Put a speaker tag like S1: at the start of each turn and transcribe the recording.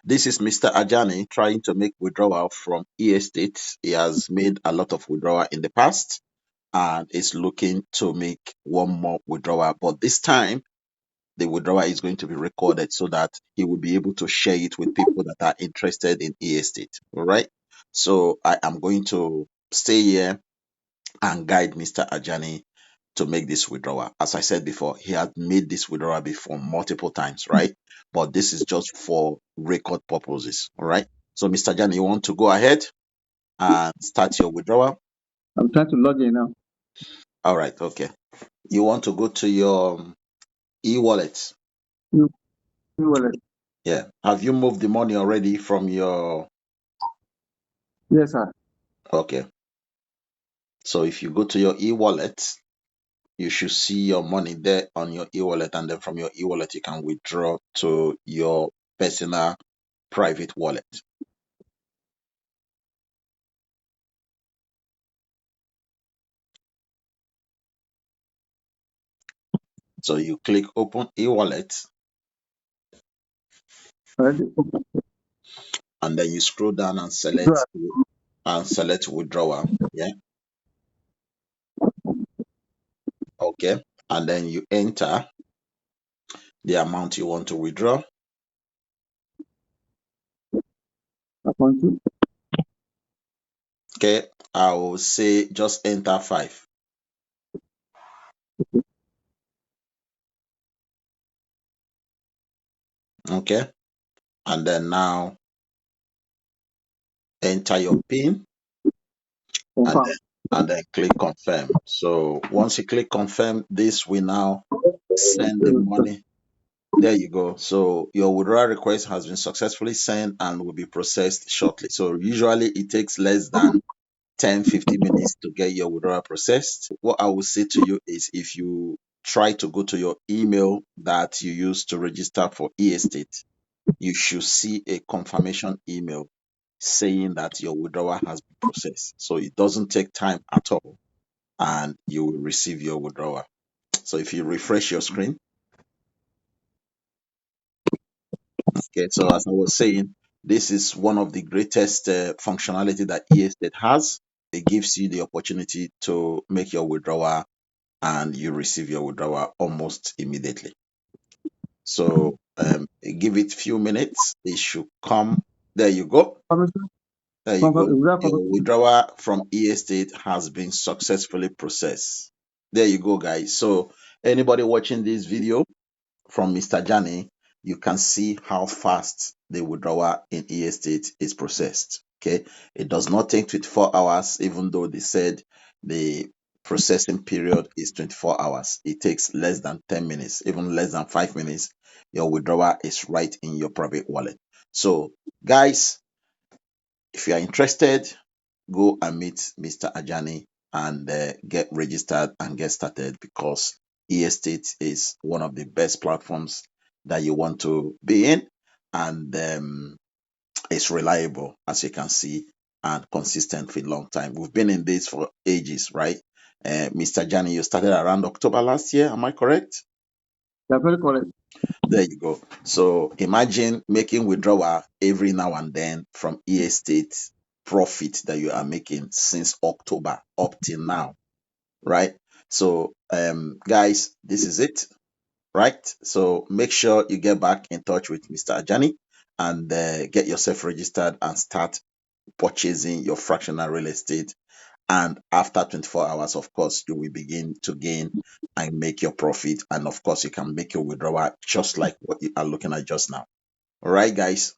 S1: This is Mr. Ajani trying to make withdrawal from e-estate. He has made a lot of withdrawal in the past and is looking to make one more withdrawal. But this time, the withdrawal is going to be recorded so that he will be able to share it with people that are interested in e-estate. All right. So I am going to stay here and guide Mr. Ajani to make this withdrawal. As I said before, he had made this withdrawal before multiple times, right? But this is just for record purposes. All right. So, Mr. Ajani, you want to go ahead and start your withdrawal?
S2: I'm trying to log in now.
S1: All right. Okay. You want to go to your e-wallet.
S2: E-wallet.
S1: Yeah. Have you moved the money already from your?
S2: Yes, sir.
S1: Okay. So if you go to your e-wallet, you should see your money there on your e-wallet, and then from your e-wallet you can withdraw to your personal private wallet. So you click open e-wallet,
S2: Already open.
S1: and then you scroll down and select withdrawal. Yeah. Okay. And then you enter the amount you want to withdraw.
S2: Account two.
S1: Okay. I will say just enter 5. Okay. And then now enter your PIN and
S2: Confirm.
S1: then click confirm. So once you click confirm, this will now send the money. There you go. So your withdrawal request has been successfully sent and will be processed shortly. So usually it takes less than 10-15 minutes to get your withdrawal processed. What I will say to you is, if you try to go to your email that you use to register for e-estate, you should see a confirmation email saying that your withdrawal has been processed. So it doesn't take time at all, and you will receive your withdrawal. So if you refresh your screen, okay, so as I was saying, this is one of the greatest functionality that e-estate has. It gives you the opportunity to make your withdrawal and you receive your withdrawal almost immediately. So give it few minutes. It should come. There you go.
S2: Confirmation.
S1: There you go. Your
S2: Confirmation.
S1: withdrawal from e-estate has been successfully processed. There you go, guys. So anybody watching this video from Mr. Ajani, you can see how fast the withdrawal in e-estate is processed. Okay, it does not take 24 hours, even though they said the processing period is 24 hours. It takes less than 10 minutes, even less than 5 minutes. Your withdrawal is right in your private wallet. So, guys, if you are interested, go and meet Mr. Ajani and get registered and get started, because e-estate is one of the best platforms that you want to be in, and it's reliable, as you can see, and consistent for a long time. We've been in this for ages, right? Mr. Ajani, you started around October last year, am I correct?
S2: That's very correct.
S1: There you go. So imagine making withdrawal every now and then from e-estate profit that you are making since October up till now, right? So guys, this is it, right? So make sure you get back in touch with Mr. Ajani and get yourself registered and start purchasing your fractional real estate. And after 24 hours, of course, you will begin to gain and make your profit. And of course, you can make your withdrawal just like what you are looking at just now. All right, guys.